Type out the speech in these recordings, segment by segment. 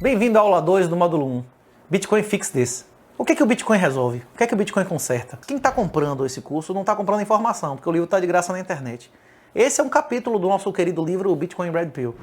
Bem-vindo à aula 2 do módulo 1. Bitcoin Fix This. O que o Bitcoin resolve? O que o Bitcoin conserta? Quem está comprando esse curso não está comprando informação, porque o livro está de graça na internet. Esse é um capítulo do nosso querido livro o Bitcoin Red Pill.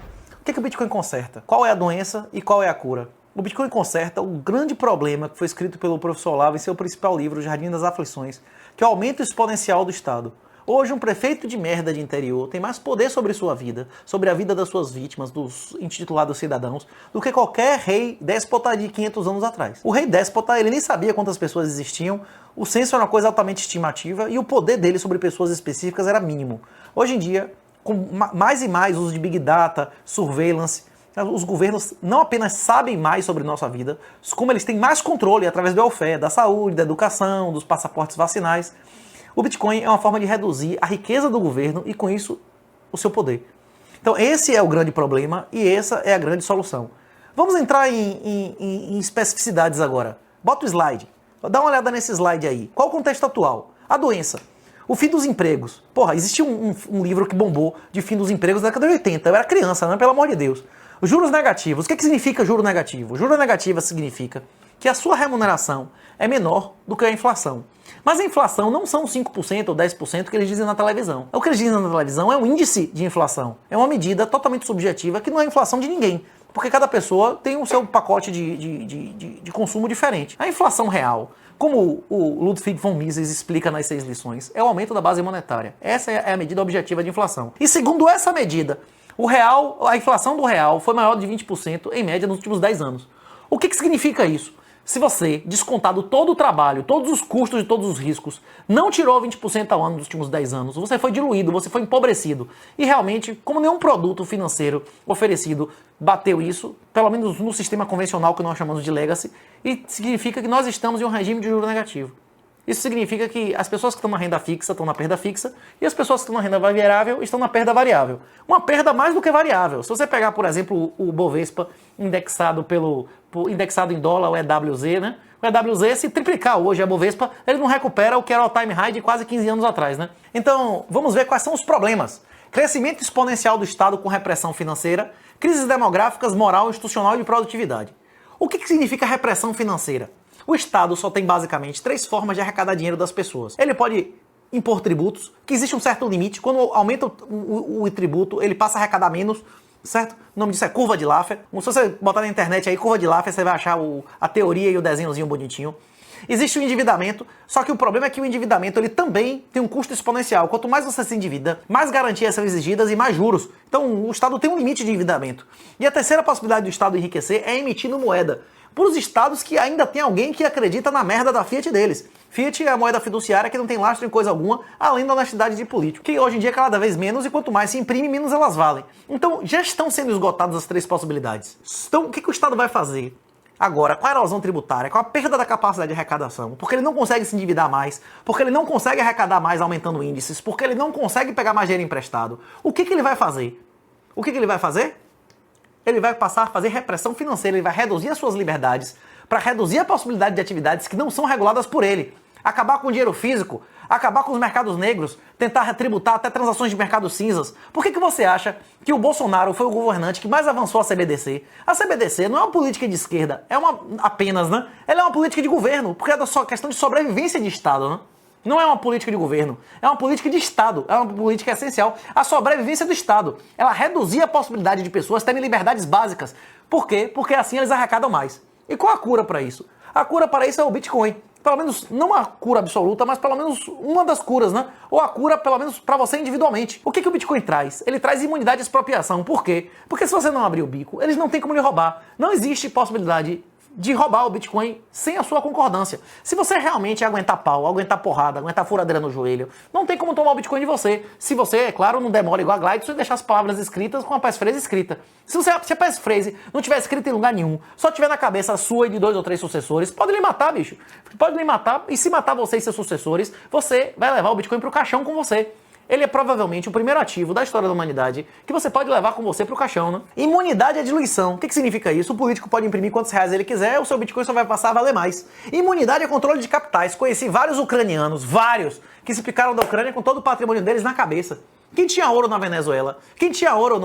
O que o Bitcoin conserta? Qual é a doença e qual é a cura? O Bitcoin conserta o grande problema que foi escrito pelo professor Olavo em seu principal livro, O Jardim das Aflições, que é o aumento exponencial do Estado. Hoje, um prefeito de merda de interior tem mais poder sobre sua vida, sobre a vida das suas vítimas, dos intitulados cidadãos, do que qualquer rei déspota de 500 anos atrás. O rei déspota, ele nem sabia quantas pessoas existiam, o censo era uma coisa altamente estimativa e o poder dele sobre pessoas específicas era mínimo. Hoje em dia, com mais e mais uso de Big Data, surveillance, os governos não apenas sabem mais sobre nossa vida, como eles têm mais controle através do welfare, da saúde, da educação, dos passaportes vacinais. O Bitcoin é uma forma de reduzir a riqueza do governo e, com isso, o seu poder. Então, esse é o grande problema e essa é a grande solução. Vamos entrar em especificidades agora. Bota o slide. Dá uma olhada nesse slide aí. Qual o contexto atual? A doença. O fim dos empregos. Porra, existiu um livro que bombou de fim dos empregos na década de 80. Eu era criança, né? Pelo amor de Deus. Os juros negativos. O que significa juro negativo? Juro negativa significa que a sua remuneração é menor do que a inflação. Mas a inflação não são 5% ou 10% que eles dizem na televisão. O que eles dizem na televisão é um índice de inflação. É uma medida totalmente subjetiva que não é inflação de ninguém. Porque cada pessoa tem o seu pacote de consumo diferente. A inflação real, como o Ludwig von Mises explica nas 6 lições, é o aumento da base monetária. Essa é a medida objetiva de inflação. E segundo essa medida, a inflação do real foi maior de 20% em média nos últimos 10 anos. O que significa isso? Se você, descontado todo o trabalho, todos os custos e todos os riscos, não tirou 20% ao ano nos últimos 10 anos, você foi diluído, você foi empobrecido. E realmente, como nenhum produto financeiro oferecido bateu isso, pelo menos no sistema convencional que nós chamamos de legacy, e significa que nós estamos em um regime de juro negativo. Isso significa que as pessoas que estão na renda fixa estão na perda fixa e as pessoas que estão na renda variável estão na perda variável. Uma perda mais do que variável. Se você pegar, por exemplo, o Bovespa indexado indexado em dólar, o EWZ, né? O EWZ, se triplicar hoje a Bovespa, ele não recupera o que era o time high de quase 15 anos atrás, né? Então, vamos ver quais são os problemas. Crescimento exponencial do Estado com repressão financeira, crises demográficas, moral, institucional e de produtividade. O que significa repressão financeira? O Estado só tem basicamente 3 formas de arrecadar dinheiro das pessoas. Ele pode impor tributos, que existe um certo limite. Quando aumenta o tributo, ele passa a arrecadar menos, certo? O nome disso é curva de Laffer. Se você botar na internet aí, curva de Laffer, você vai achar a teoria e o desenhozinho bonitinho. Existe o endividamento, só que o problema é que o endividamento ele também tem um custo exponencial. Quanto mais você se endivida, mais garantias são exigidas e mais juros. Então o Estado tem um limite de endividamento. E a terceira possibilidade do Estado enriquecer é emitindo moeda. Para os estados que ainda tem alguém que acredita na merda da Fiat deles. Fiat é a moeda fiduciária que não tem lastro em coisa alguma, além da honestidade de político, que hoje em dia é cada vez menos e quanto mais se imprime, menos elas valem. Então já estão sendo esgotadas as 3 possibilidades. Então o que o Estado vai fazer? Agora, com a erosão tributária, com a perda da capacidade de arrecadação, porque ele não consegue se endividar mais, porque ele não consegue arrecadar mais aumentando índices, porque ele não consegue pegar mais dinheiro emprestado, o que ele vai fazer? O que ele vai fazer? Ele vai passar a fazer repressão financeira, ele vai reduzir as suas liberdades para reduzir a possibilidade de atividades que não são reguladas por ele. Acabar com o dinheiro físico, acabar com os mercados negros, tentar tributar até transações de mercados cinzas. Por que você acha que o Bolsonaro foi o governante que mais avançou a CBDC? A CBDC não é uma política de esquerda, apenas, né? Ela é uma política de governo, porque é da questão de sobrevivência de Estado, né? Não é uma política de governo, é uma política de Estado, é uma política essencial. A sobrevivência do Estado, ela reduzia a possibilidade de pessoas terem liberdades básicas. Por quê? Porque assim eles arrecadam mais. E qual a cura para isso? A cura para isso é o Bitcoin. Pelo menos, não a cura absoluta, mas pelo menos uma das curas, né? Ou a cura, pelo menos, para você individualmente. O que o Bitcoin traz? Ele traz imunidade de expropriação. Por quê? Porque se você não abrir o bico, eles não têm como lhe roubar. Não existe possibilidade de roubar o Bitcoin sem a sua concordância. Se você realmente aguentar pau, aguentar porrada, aguentar furadeira no joelho, não tem como tomar o Bitcoin de você. Se você, é claro, não demora igual a Gladys e deixar as palavras escritas com a passphrase escrita. Se a passphrase não tiver escrita em lugar nenhum, só tiver na cabeça sua e de 2 ou 3 sucessores, pode lhe matar, bicho. Pode lhe matar, e se matar você e seus sucessores, você vai levar o Bitcoin pro caixão com você. Ele é provavelmente o primeiro ativo da história da humanidade que você pode levar com você pro caixão, né? Imunidade à diluição. O que significa isso? O político pode imprimir quantos reais ele quiser, o seu Bitcoin só vai passar a valer mais. Imunidade a controle de capitais. Conheci vários ucranianos, vários, que se picaram da Ucrânia com todo o patrimônio deles na cabeça. Quem tinha ouro na Venezuela, quem tinha ouro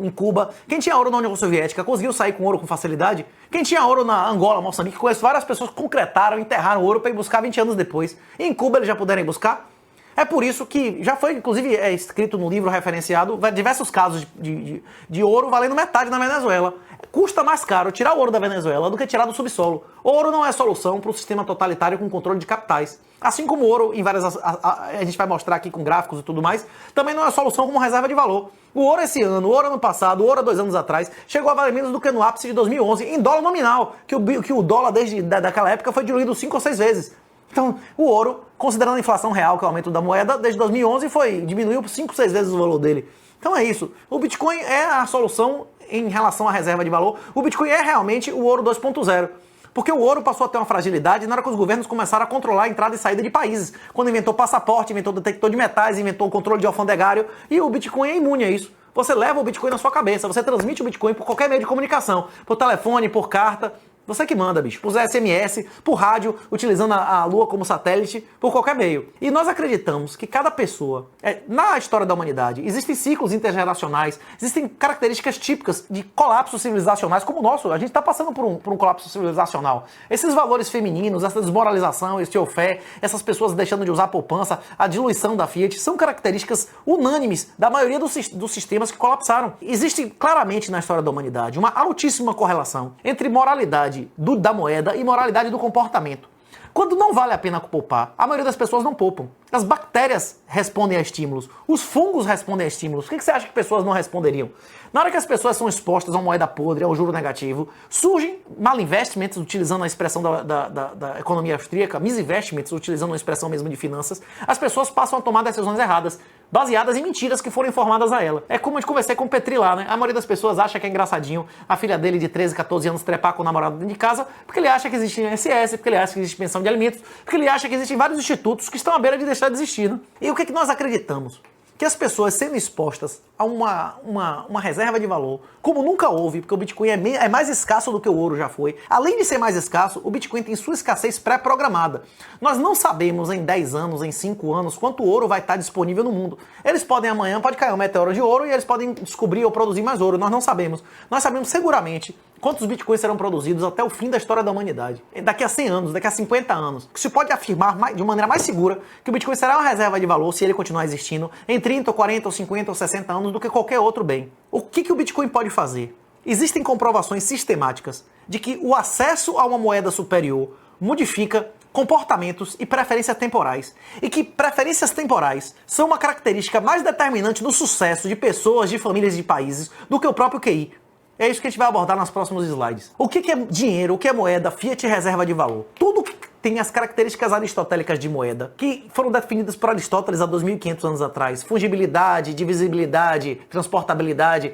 em Cuba, quem tinha ouro na União Soviética, conseguiu sair com ouro com facilidade. Quem tinha ouro na Angola, Moçambique, conheço várias pessoas que concretaram, enterraram ouro para ir buscar 20 anos depois. E em Cuba eles já puderam ir buscar. É por isso que já foi, inclusive, escrito no livro referenciado, diversos casos de ouro valendo metade na Venezuela. Custa mais caro tirar o ouro da Venezuela do que tirar do subsolo. Ouro não é solução para o sistema totalitário com controle de capitais. Assim como ouro, em várias a gente vai mostrar aqui com gráficos e tudo mais, também não é solução como reserva de valor. O ouro esse ano, o ouro ano passado, o ouro há 2 anos atrás, chegou a valer menos do que no ápice de 2011, em dólar nominal, que o dólar desde daquela época foi diluído 5 ou 6 vezes. Então, o ouro, considerando a inflação real, que é o aumento da moeda, desde 2011 diminuiu por 5, 6 vezes o valor dele. Então é isso. O Bitcoin é a solução em relação à reserva de valor. O Bitcoin é realmente o ouro 2.0. Porque o ouro passou a ter uma fragilidade na hora que os governos começaram a controlar a entrada e saída de países. Quando inventou passaporte, inventou detector de metais, inventou o controle de alfandegário. E o Bitcoin é imune a isso. Você leva o Bitcoin na sua cabeça, você transmite o Bitcoin por qualquer meio de comunicação. Por telefone, por carta. Você que manda, bicho. Por SMS, por rádio, utilizando a Lua como satélite, por qualquer meio. E nós acreditamos que cada pessoa... na história da humanidade, existem ciclos intergeracionais, existem características típicas de colapsos civilizacionais como o nosso. A gente está passando por um colapso civilizacional. Esses valores femininos, essa desmoralização, esse fé, essas pessoas deixando de usar poupança, a diluição da Fiat, são características unânimes da maioria dos sistemas que colapsaram. Existe claramente na história da humanidade uma altíssima correlação entre moralidade da moeda e moralidade do comportamento. Quando não vale a pena poupar, a maioria das pessoas não poupam. As bactérias respondem a estímulos, os fungos respondem a estímulos. O que você acha que pessoas não responderiam? Na hora que as pessoas são expostas a uma moeda podre, ao juro negativo, surgem malinvestimentos, utilizando a expressão da economia austríaca, misinvestimentos, utilizando a expressão mesmo de finanças, as pessoas passam a tomar decisões erradas, baseadas em mentiras que foram informadas a ela. É como eu conversei com o Petri lá, né? A maioria das pessoas acha que é engraçadinho a filha dele de 13, 14 anos trepar com o namorado dentro de casa, porque ele acha que existe INSS, porque ele acha que existe pensão de alimentos, porque ele acha que existem vários institutos que estão à beira de deixar de existir, né? E o que nós acreditamos? Que as pessoas sendo expostas a uma reserva de valor, como nunca houve, porque o Bitcoin é mais escasso do que o ouro já foi. Além de ser mais escasso, o Bitcoin tem sua escassez pré-programada. Nós não sabemos em 10 anos, em 5 anos, quanto ouro vai estar disponível no mundo. Eles podem amanhã, pode cair um meteoro de ouro e eles podem descobrir ou produzir mais ouro. Nós não sabemos. Nós sabemos seguramente quantos bitcoins serão produzidos até o fim da história da humanidade. Daqui a 100 anos, daqui a 50 anos. Se pode afirmar de maneira mais segura que o Bitcoin será uma reserva de valor, se ele continuar existindo, em 30, ou 40, ou 50, ou 60 anos do que qualquer outro bem. O que o Bitcoin pode fazer? Existem comprovações sistemáticas de que o acesso a uma moeda superior modifica comportamentos e preferências temporais. E que preferências temporais são uma característica mais determinante do sucesso de pessoas, de famílias e de países do que o próprio QI. É isso que a gente vai abordar nos próximos slides. O que é dinheiro, o que é moeda, fiat e reserva de valor? Tudo que tem as características aristotélicas de moeda, que foram definidas por Aristóteles há 2.500 anos atrás. Fungibilidade, divisibilidade, transportabilidade.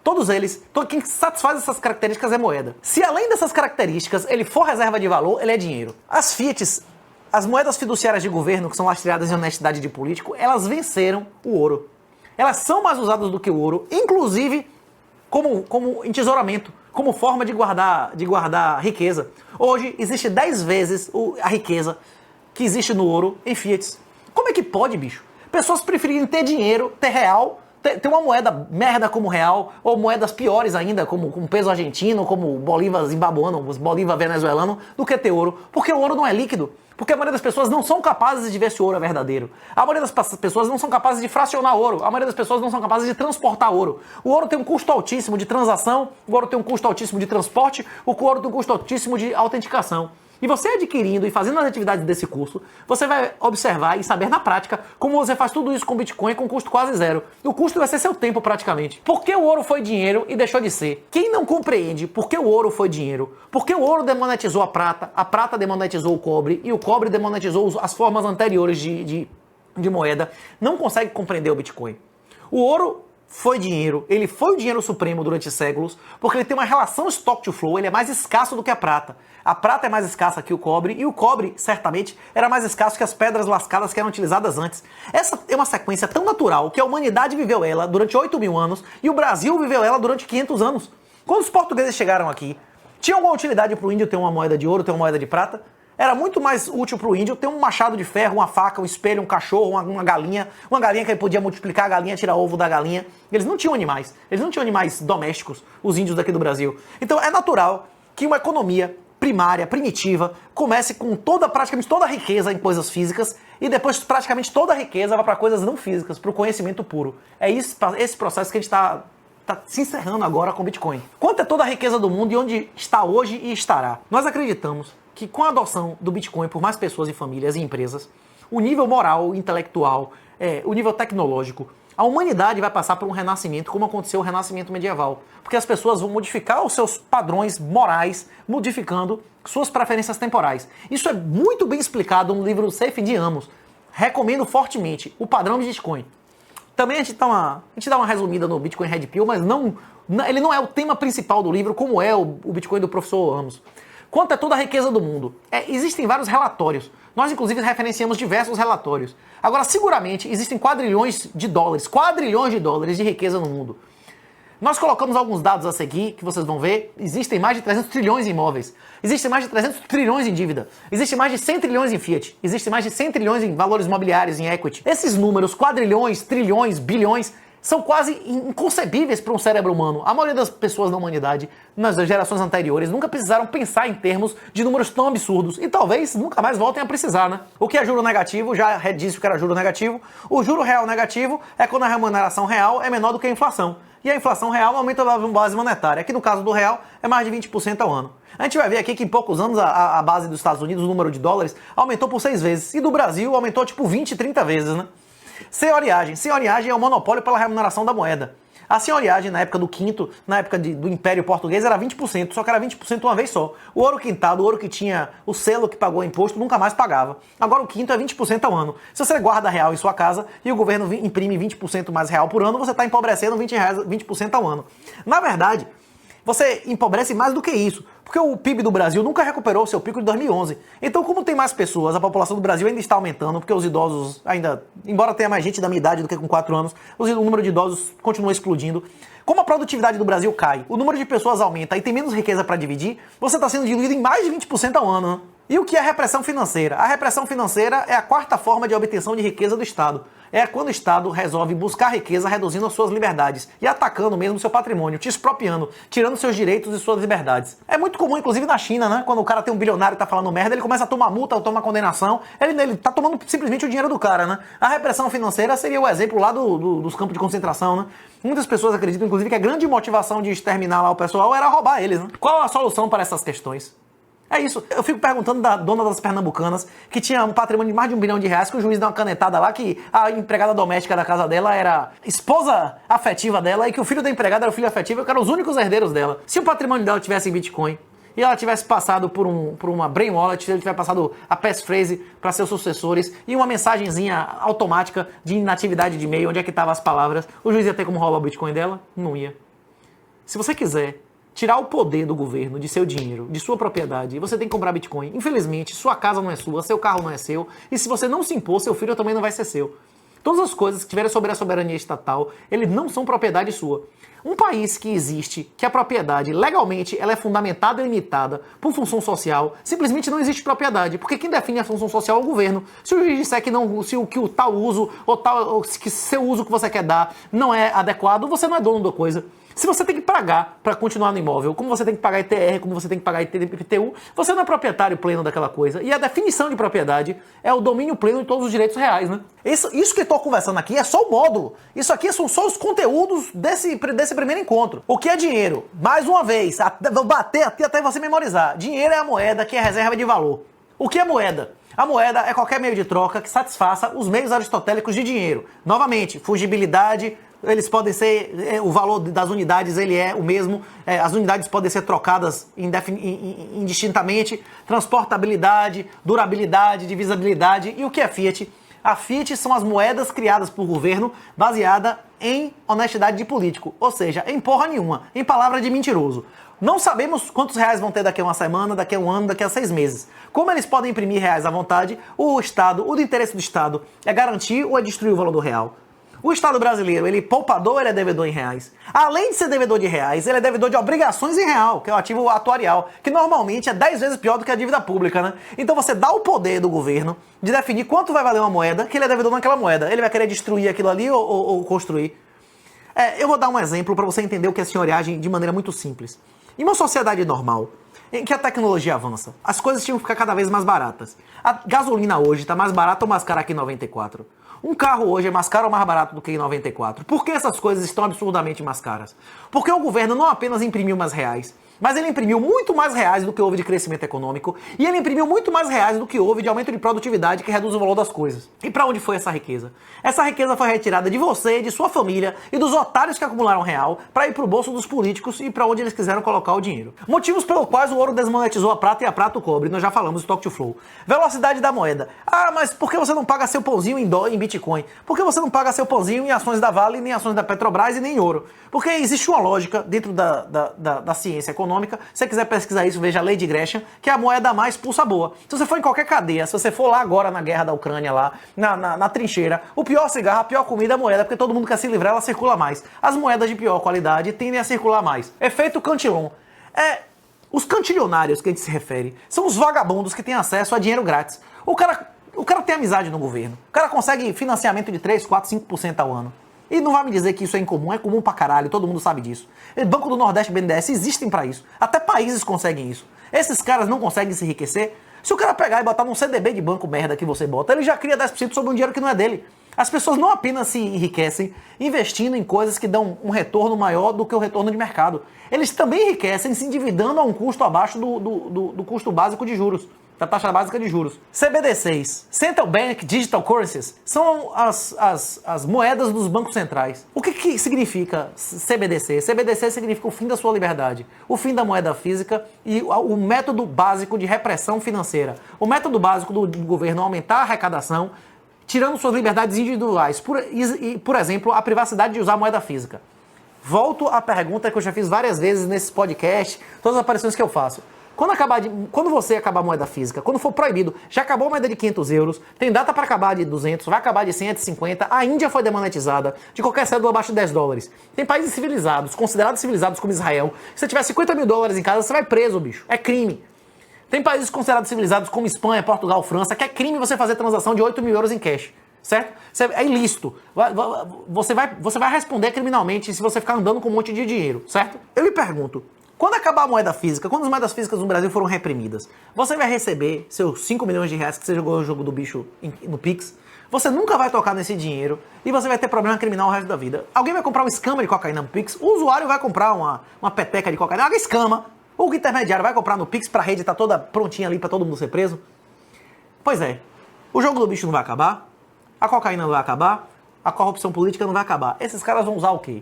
Todos eles, quem satisfaz essas características é moeda. Se além dessas características ele for reserva de valor, ele é dinheiro. As fiats, as moedas fiduciárias de governo, que são lastreadas em honestidade de político, elas venceram o ouro. Elas são mais usadas do que o ouro, inclusive como entesouramento, como forma de guardar riqueza. Hoje existe 10 vezes a riqueza que existe no ouro em fiats. Como é que pode, bicho? Pessoas preferirem ter dinheiro, ter real, ter uma moeda merda como real, ou moedas piores ainda, como peso argentino, como bolívar zimbabuano, bolívar venezuelano, do que ter ouro. Porque o ouro não é líquido. Porque a maioria das pessoas não são capazes de ver se o ouro é verdadeiro. A maioria das pessoas não são capazes de fracionar ouro. A maioria das pessoas não são capazes de transportar ouro. O ouro tem um custo altíssimo de transação, o ouro tem um custo altíssimo de transporte, o ouro tem um custo altíssimo de autenticação. E você adquirindo e fazendo as atividades desse curso, você vai observar e saber na prática como você faz tudo isso com Bitcoin com custo quase zero. O custo vai ser seu tempo praticamente. Por que o ouro foi dinheiro e deixou de ser? Quem não compreende por que o ouro foi dinheiro, por que o ouro demonetizou a prata demonetizou o cobre e o cobre demonetizou as formas anteriores de moeda, não consegue compreender o Bitcoin. O ouro foi dinheiro, ele foi o dinheiro supremo durante séculos, porque ele tem uma relação stock to flow, ele é mais escasso do que a prata. A prata é mais escassa que o cobre, e o cobre, certamente, era mais escasso que as pedras lascadas que eram utilizadas antes. Essa é uma sequência tão natural que a humanidade viveu ela durante 8.000 anos, e o Brasil viveu ela durante 500 anos. Quando os portugueses chegaram aqui, tinha alguma utilidade para o índio ter uma moeda de ouro, ter uma moeda de prata? Era muito mais útil para o índio ter um machado de ferro, uma faca, um espelho, um cachorro, uma galinha que ele podia multiplicar a galinha, tirar ovo da galinha. Eles não tinham animais domésticos, os índios daqui do Brasil. Então é natural que uma economia primária, primitiva, comece com praticamente toda a riqueza em coisas físicas e depois praticamente toda a riqueza vai para coisas não físicas, para o conhecimento puro. É esse processo que a gente está se encerrando agora com o Bitcoin. Quanto é toda a riqueza do mundo e onde está hoje e estará? Nós acreditamos que com a adoção do Bitcoin por mais pessoas e famílias e empresas, o nível moral, intelectual, o nível tecnológico, a humanidade vai passar por um renascimento como aconteceu o renascimento medieval. Porque as pessoas vão modificar os seus padrões morais, modificando suas preferências temporais. Isso é muito bem explicado no livro Safe de Amos. Recomendo fortemente o padrão de Bitcoin. Também a gente dá uma resumida no Bitcoin Red Pill, mas ele não é o tema principal do livro, como é o Bitcoin do professor Amos. Quanto é toda a riqueza do mundo? Existem vários relatórios. Nós, inclusive, referenciamos diversos relatórios. Agora, seguramente, existem quadrilhões de dólares de riqueza no mundo. Nós colocamos alguns dados a seguir, que vocês vão ver. Existem mais de 300 trilhões em imóveis. Existem mais de 300 trilhões em dívida. Existem mais de 100 trilhões em fiat. Existem mais de 100 trilhões em valores imobiliários, em equity. Esses números, quadrilhões, trilhões, bilhões, são quase inconcebíveis para um cérebro humano. A maioria das pessoas da humanidade, nas gerações anteriores, nunca precisaram pensar em termos de números tão absurdos. E talvez nunca mais voltem a precisar, né? O que é juro negativo? Já disse que era juro negativo. O juro real negativo é quando a remuneração real é menor do que a inflação. E a inflação real aumenta a base monetária. Aqui no caso do real é mais de 20% ao ano. A gente vai ver aqui que em poucos anos a base dos Estados Unidos, o número de dólares, aumentou por 6 vezes. E do Brasil aumentou tipo 20, 30 vezes, né? Senhoriagem. Senhoriagem é o monopólio pela remuneração da moeda. A senhoriagem na época do quinto, na época do Império Português, era 20%, só que era 20% uma vez só. O ouro quintado, o ouro que tinha o selo que pagou o imposto, nunca mais pagava. Agora o quinto é 20% ao ano. Se você guarda real em sua casa e o governo imprime 20% mais real por ano, você está empobrecendo 20% ao ano. Na verdade, você empobrece mais do que isso, porque o PIB do Brasil nunca recuperou o seu pico de 2011. Então, como tem mais pessoas, a população do Brasil ainda está aumentando, porque os idosos ainda, embora tenha mais gente da minha idade do que com 4 anos, o número de idosos continua explodindo. Como a produtividade do Brasil cai, o número de pessoas aumenta e tem menos riqueza para dividir, você está sendo diluído em mais de 20% ao ano, né? E o que é a repressão financeira? A repressão financeira é a quarta forma de obtenção de riqueza do Estado. É quando o Estado resolve buscar riqueza reduzindo as suas liberdades e atacando mesmo o seu patrimônio, te expropriando, tirando seus direitos e suas liberdades. É muito comum, inclusive na China, né? Quando o cara tem um bilionário e tá falando merda, ele começa a tomar multa ou tomar condenação, ele tá tomando simplesmente o dinheiro do cara, né? A repressão financeira seria o exemplo lá dos campos de concentração, né? Muitas pessoas acreditam, inclusive, que a grande motivação de exterminar lá o pessoal era roubar eles, né? Qual a solução para essas questões? É isso. Eu fico perguntando da dona das Pernambucanas, que tinha um patrimônio de mais de R$1 bilhão, que o juiz deu uma canetada lá, que a empregada doméstica da casa dela era esposa afetiva dela e que o filho da empregada era o filho afetivo, que eram os únicos herdeiros dela. Se o patrimônio dela tivesse em Bitcoin e ela tivesse passado por uma Brain Wallet, se ele tivesse passado a passphrase para seus sucessores e uma mensagenzinha automática de inatividade de e-mail, onde é que estavam as palavras, o juiz ia ter como roubar o Bitcoin dela? Não ia. Se você quiser tirar o poder do governo, de seu dinheiro, de sua propriedade, você tem que comprar Bitcoin. Infelizmente, sua casa não é sua, seu carro não é seu, e se você não se impor, seu filho também não vai ser seu. Todas as coisas que tiverem sobre a soberania estatal, eles não são propriedade sua. Um país que existe, que a propriedade, legalmente, ela é fundamentada e limitada por função social, simplesmente não existe propriedade, porque quem define a função social é o governo. Se o juiz disser que não, que o tal uso, ou que seu uso que você quer dar não é adequado, você não é dono da coisa. Se você tem que pagar para continuar no imóvel, como você tem que pagar ITR, como você tem que pagar IPTU, você não é proprietário pleno daquela coisa. E a definição de propriedade é o domínio pleno de todos os direitos reais, né? Isso que eu estou conversando aqui é só o módulo. Isso aqui são só os conteúdos desse primeiro encontro. O que é dinheiro? Mais uma vez, vou bater até você memorizar. Dinheiro é a moeda que é reserva de valor. O que é moeda? A moeda é qualquer meio de troca que satisfaça os meios aristotélicos de dinheiro. Novamente, fungibilidade. Eles podem ser, o valor das unidades ele é o mesmo, as unidades podem ser trocadas indistintamente, transportabilidade, durabilidade, divisibilidade. E o que é Fiat? A Fiat são as moedas criadas por governo baseada em honestidade de político, ou seja, em porra nenhuma, em palavra de mentiroso. Não sabemos quantos reais vão ter daqui a uma semana, daqui a um ano, daqui a 6 meses. Como eles podem imprimir reais à vontade, o Estado, o do interesse do Estado é garantir ou é destruir o valor do real? O Estado brasileiro, ele é poupador, ele é devedor em reais. Além de ser devedor de reais, ele é devedor de obrigações em real, que é o ativo atuarial, que normalmente é 10 vezes pior do que a dívida pública, né? Então você dá o poder do governo de definir quanto vai valer uma moeda, que ele é devedor naquela moeda. Ele vai querer destruir aquilo ali ou construir. Eu vou dar um exemplo para você entender o que é senhoriagem de maneira muito simples. Em uma sociedade normal, em que a tecnologia avança, as coisas tinham que ficar cada vez mais baratas. A gasolina hoje está mais barata ou mais cara que em 94? Um carro hoje é mais caro ou mais barato do que em 94? Por que essas coisas estão absurdamente mais caras? Porque o governo não apenas imprimiu mais reais, mas ele imprimiu muito mais reais do que houve de crescimento econômico e ele imprimiu muito mais reais do que houve de aumento de produtividade que reduz o valor das coisas. E para onde foi essa riqueza? Essa riqueza foi retirada de você, de sua família e dos otários que acumularam real para ir para o bolso dos políticos e para onde eles quiseram colocar o dinheiro. Motivos pelos quais o ouro desmonetizou a prata e a prata o cobre. Nós já falamos do Talk to Flow. Velocidade da moeda. Ah, mas por que você não paga seu pãozinho em dólar, em Bitcoin? Por que você não paga seu pãozinho em ações da Vale, nem ações da Petrobras e nem em ouro? Porque existe uma lógica dentro da ciência econômica. Se você quiser pesquisar isso, veja a lei de Gresham, que é a moeda mais pulsa boa. Se você for em qualquer cadeia, se você for lá agora na guerra da Ucrânia, lá na trincheira, o pior cigarro, a pior comida é a moeda, porque todo mundo quer se livrar, ela circula mais. As moedas de pior qualidade tendem a circular mais. Efeito Cantillon. Os cantilionários que a gente se refere são os vagabundos que têm acesso a dinheiro grátis. O cara tem amizade no governo. O cara consegue financiamento de 3, 4, 5% ao ano. E não vai me dizer que isso é comum pra caralho, todo mundo sabe disso. Banco do Nordeste e BNDES existem pra isso. Até países conseguem isso. Esses caras não conseguem se enriquecer. Se o cara pegar e botar num CDB de banco merda que você bota, ele já cria 10% sobre um dinheiro que não é dele. As pessoas não apenas se enriquecem investindo em coisas que dão um retorno maior do que o retorno de mercado. Eles também enriquecem se endividando a um custo abaixo do custo básico de juros. Da taxa básica de juros. CBDCs, Central Bank Digital Currencies, são as moedas dos bancos centrais. O que significa CBDC? CBDC significa o fim da sua liberdade, o fim da moeda física e o método básico de repressão financeira. O método básico do governo é aumentar a arrecadação, tirando suas liberdades individuais, por exemplo, a privacidade de usar moeda física. Volto à pergunta que eu já fiz várias vezes nesses podcasts, todas as aparições que eu faço. Quando você acabar a moeda física, quando for proibido, já acabou a moeda de 500 euros, tem data para acabar de 200, vai acabar de 100 a de 50, a Índia foi demonetizada, de qualquer cédula abaixo de 10 dólares. Tem países civilizados, considerados civilizados como Israel, se você tiver 50 mil dólares em casa, você vai preso, bicho. É crime. Tem países considerados civilizados como Espanha, Portugal, França, que é crime você fazer transação de 8 mil euros em cash. Certo? É ilícito. Você vai responder criminalmente se você ficar andando com um monte de dinheiro, certo? Eu lhe pergunto, quando acabar a moeda física, quando as moedas físicas no Brasil foram reprimidas, você vai receber seus 5 milhões de reais que você jogou no jogo do bicho no Pix, você nunca vai tocar nesse dinheiro e você vai ter problema criminal o resto da vida. Alguém vai comprar um escama de cocaína no Pix, o usuário vai comprar uma peteca de cocaína, uma escama, o intermediário vai comprar no Pix pra rede estar toda prontinha ali pra todo mundo ser preso. Pois é, o jogo do bicho não vai acabar, a cocaína não vai acabar, a corrupção política não vai acabar. Esses caras vão usar o quê?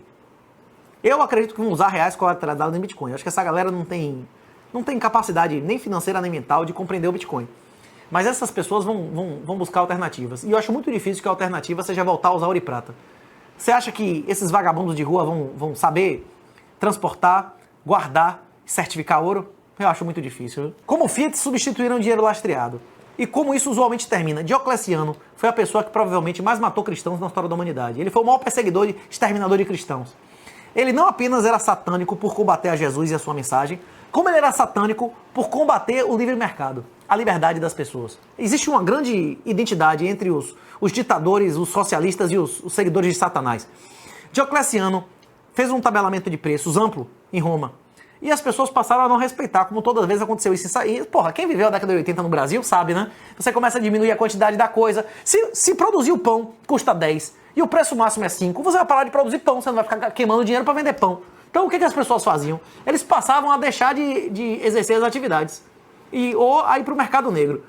Eu acredito que vão usar reais colateralizados em Bitcoin. Eu acho que essa galera não tem capacidade nem financeira nem mental de compreender o Bitcoin. Mas essas pessoas vão buscar alternativas. E eu acho muito difícil que a alternativa seja voltar a usar ouro e prata. Você acha que esses vagabundos de rua vão saber transportar, guardar e certificar ouro? Eu acho muito difícil. Como Fiat substituíram dinheiro lastreado. E como isso usualmente termina? Diocleciano foi a pessoa que provavelmente mais matou cristãos na história da humanidade. Ele foi o maior perseguidor e exterminador de cristãos. Ele não apenas era satânico por combater a Jesus e a sua mensagem, como ele era satânico por combater o livre mercado, a liberdade das pessoas. Existe uma grande identidade entre os ditadores, os socialistas e os seguidores de Satanás. Diocleciano fez um tabelamento de preços amplo em Roma. E as pessoas passaram a não respeitar, como todas as vezes aconteceu isso. E, porra, quem viveu a década de 80 no Brasil sabe, né? Você começa a diminuir a quantidade da coisa. Se produzir o pão custa 10 e o preço máximo é 5, você vai parar de produzir pão, você não vai ficar queimando dinheiro para vender pão. Então o que as pessoas faziam? Eles passavam a deixar de exercer as atividades ou a ir para o mercado negro.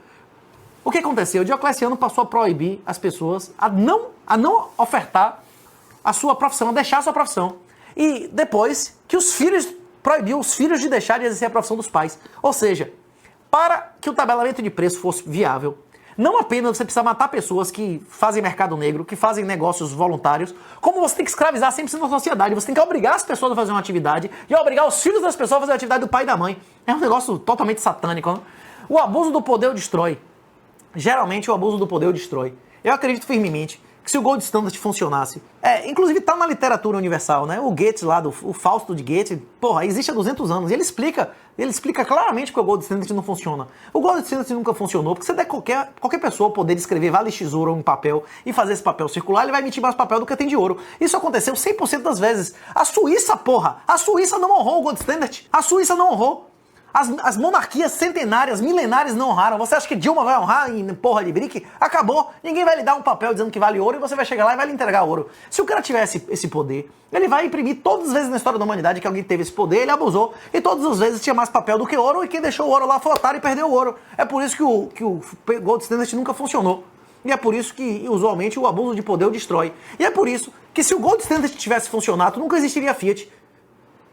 O que aconteceu? O Diocleciano passou a proibir as pessoas a não ofertar a sua profissão, a deixar a sua profissão. E depois que proibiu os filhos de deixar de exercer a profissão dos pais. Ou seja, para que o tabelamento de preço fosse viável, não apenas você precisa matar pessoas que fazem mercado negro, que fazem negócios voluntários, como você tem que escravizar 100% da sociedade. Você tem que obrigar as pessoas a fazer uma atividade e obrigar os filhos das pessoas a fazer a atividade do pai e da mãe. É um negócio totalmente satânico, né? O abuso do poder o destrói. Geralmente o abuso do poder o destrói. Eu acredito firmemente que se o Gold Standard funcionasse, inclusive tá na literatura universal, né? O Goethe lá, o Fausto de Goethe, porra, existe há 200 anos, e ele explica claramente que o Gold Standard não funciona. O Gold Standard nunca funcionou, porque você der qualquer pessoa poder escrever vale X ouro em papel e fazer esse papel circular, ele vai emitir mais papel do que tem de ouro. Isso aconteceu 100% das vezes. A Suíça, porra, a Suíça não honrou o Gold Standard. A Suíça não honrou. As monarquias centenárias, milenares não honraram. Você acha que Dilma vai honrar em porra de brique? Acabou. Ninguém vai lhe dar um papel dizendo que vale ouro e você vai chegar lá e vai lhe entregar ouro. Se o cara tivesse esse poder, ele vai imprimir todas as vezes na história da humanidade que alguém teve esse poder, ele abusou. E todas as vezes tinha mais papel do que ouro e quem deixou o ouro lá foi otário e perdeu o ouro. É por isso que o Gold Standard nunca funcionou. E é por isso que, usualmente, o abuso de poder o destrói. E é por isso que se o Gold Standard tivesse funcionado, nunca existiria a Fiat.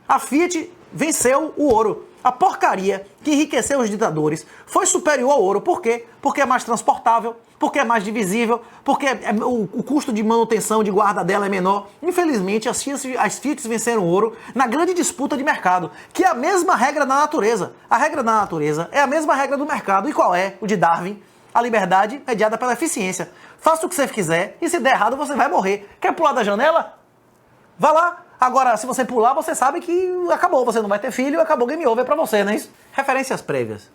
A Fiat venceu o ouro. A porcaria que enriqueceu os ditadores foi superior ao ouro. Por quê? Porque é mais transportável, porque é mais divisível, porque o custo de manutenção, de guarda dela é menor. Infelizmente, as Fiat venceram o ouro na grande disputa de mercado, que é a mesma regra da natureza. A regra da natureza é a mesma regra do mercado. E qual é? O de Darwin. A liberdade mediada pela eficiência. Faça o que você quiser e se der errado você vai morrer. Quer pular da janela? Vá lá. Agora, se você pular, você sabe que acabou, você não vai ter filho, acabou game over pra você, não é isso? Referências prévias.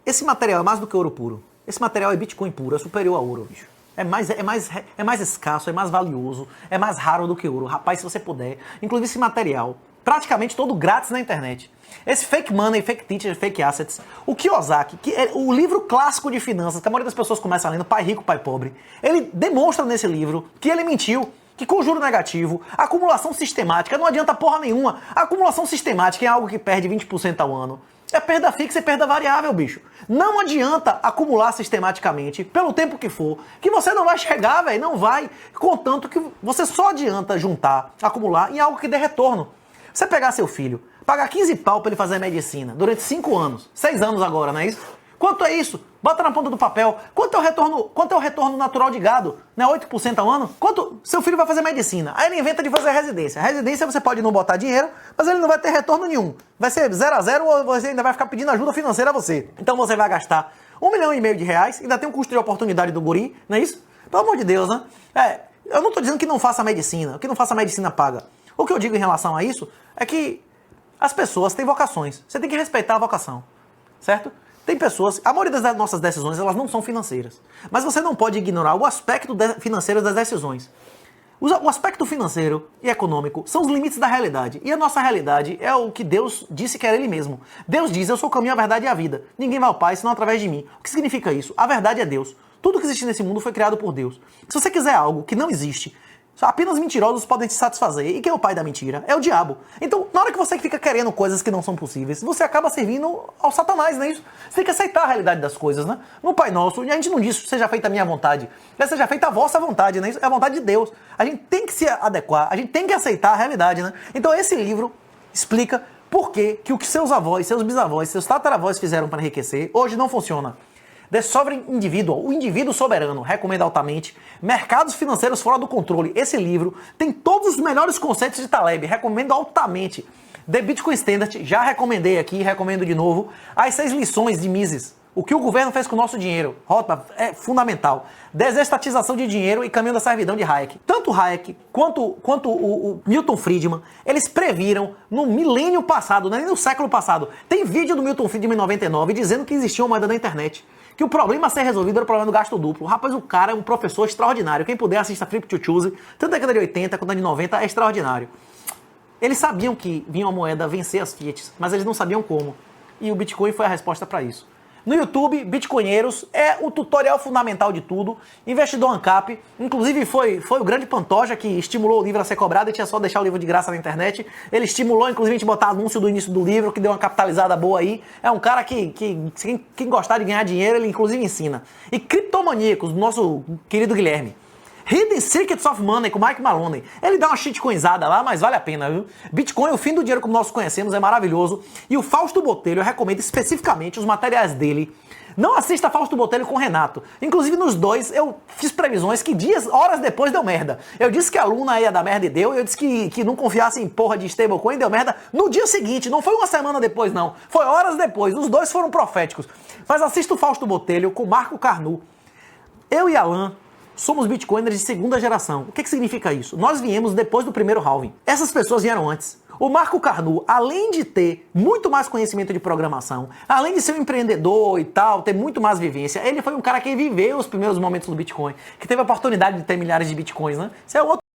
Esse material é mais do que ouro puro. Esse material é Bitcoin puro, é superior a ouro, bicho. É mais escasso, é mais valioso, é mais raro do que ouro. Rapaz, se você puder. Inclusive esse material, praticamente todo grátis na internet. Esse Fake Money, Fake Teacher, Fake Assets. O Kiyosaki, que é o livro clássico de finanças, que a maioria das pessoas começa lendo, Pai Rico, Pai Pobre. Ele demonstra nesse livro que ele mentiu. Que com juro negativo, acumulação sistemática, não adianta porra nenhuma. A acumulação sistemática é algo que perde 20% ao ano. É perda fixa e perda variável, bicho. Não adianta acumular sistematicamente, pelo tempo que for, que você não vai chegar, velho, não vai. Contanto que você só adianta juntar, acumular em algo que dê retorno. Você pegar seu filho, pagar 15 pau pra ele fazer medicina durante 5 anos, 6 anos agora, não é isso? Quanto é isso? Bota na ponta do papel. Quanto é o retorno natural de gado? Não é 8% ao ano? Quanto seu filho vai fazer medicina? Aí ele inventa de fazer residência. A residência você pode não botar dinheiro, mas ele não vai ter retorno nenhum. Vai ser 0 a 0 ou você ainda vai ficar pedindo ajuda financeira a você. Então você vai gastar R$1,5 milhão, ainda tem um custo de oportunidade do guri, não é isso? Pelo amor de Deus, né? Eu não estou dizendo que não faça medicina. O que não faça medicina paga. O que eu digo em relação a isso é que as pessoas têm vocações. Você tem que respeitar a vocação, certo? Tem pessoas, a maioria das nossas decisões, elas não são financeiras. Mas você não pode ignorar o aspecto financeiro das decisões. O aspecto financeiro e econômico são os limites da realidade. E a nossa realidade é o que Deus disse que era Ele mesmo. Deus diz, eu sou o caminho, a verdade e a vida. Ninguém vai ao Pai senão através de mim. O que significa isso? A verdade é Deus. Tudo que existe nesse mundo foi criado por Deus. Se você quiser algo que não existe, apenas mentirosos podem te satisfazer. E quem é o pai da mentira? É o diabo. Então, na hora que você fica querendo coisas que não são possíveis, você acaba servindo ao Satanás, não é isso? Você tem que aceitar a realidade das coisas, né? No Pai Nosso, a gente não diz, seja feita a minha vontade. Seja feita a vossa vontade, não é isso? É a vontade de Deus. A gente tem que se adequar, a gente tem que aceitar a realidade, né? Então, esse livro explica por que o que seus avós, seus bisavós, seus tataravós fizeram para enriquecer, hoje não funciona. The Sovereign Individual, o indivíduo soberano, recomendo altamente. Mercados financeiros fora do controle. Esse livro tem todos os melhores conceitos de Taleb, recomendo altamente. The Bitcoin Standard, já recomendei aqui, recomendo de novo. As 6 lições de Mises, o que o governo fez com o nosso dinheiro. Rota é fundamental. Desestatização de dinheiro e caminho da servidão de Hayek. Tanto Hayek quanto o Milton Friedman, eles previram no milênio passado, não é nem no século passado. Tem vídeo do Milton Friedman em 99 dizendo que existia uma moeda na internet. Que o problema a ser resolvido era o problema do gasto duplo. Rapaz, o cara é um professor extraordinário. Quem puder, assista Flip to Choose. Tanto na década de 80 quanto na de 90, é extraordinário. Eles sabiam que vinha uma moeda vencer as Fiat, mas eles não sabiam como. E o Bitcoin foi a resposta para isso. No YouTube, Bitcoinheiros é o tutorial fundamental de tudo. Investidor ANCAP, inclusive foi o grande Pantoja que estimulou o livro a ser cobrado e tinha só deixar o livro de graça na internet. Ele estimulou, inclusive, a gente botar anúncio do início do livro, que deu uma capitalizada boa aí. É um cara que quem gostar de ganhar dinheiro, ele inclusive ensina. E Criptomaníacos, do nosso querido Guilherme. Hidden Secrets of Money, com Mike Maloney. Ele dá uma shitcoinzada lá, mas vale a pena, viu? Bitcoin, o fim do dinheiro como nós conhecemos, é maravilhoso. E o Fausto Botelho, eu recomendo especificamente os materiais dele. Não assista Fausto Botelho com Renato. Inclusive, nos dois, eu fiz previsões que horas depois deu merda. Eu disse que a Luna ia dar merda e deu. Eu disse que não confiasse em porra de stablecoin e deu merda no dia seguinte. Não foi uma semana depois, não. Foi horas depois. Os dois foram proféticos. Mas assista o Fausto Botelho com Marco Carnu. Eu e Alan somos bitcoiners de segunda geração. O que significa isso? Nós viemos depois do primeiro halving. Essas pessoas vieram antes. O Marco Carnu, além de ter muito mais conhecimento de programação, além de ser um empreendedor e tal, ter muito mais vivência, ele foi um cara que viveu os primeiros momentos do Bitcoin, que teve a oportunidade de ter milhares de Bitcoins, né? Isso é outro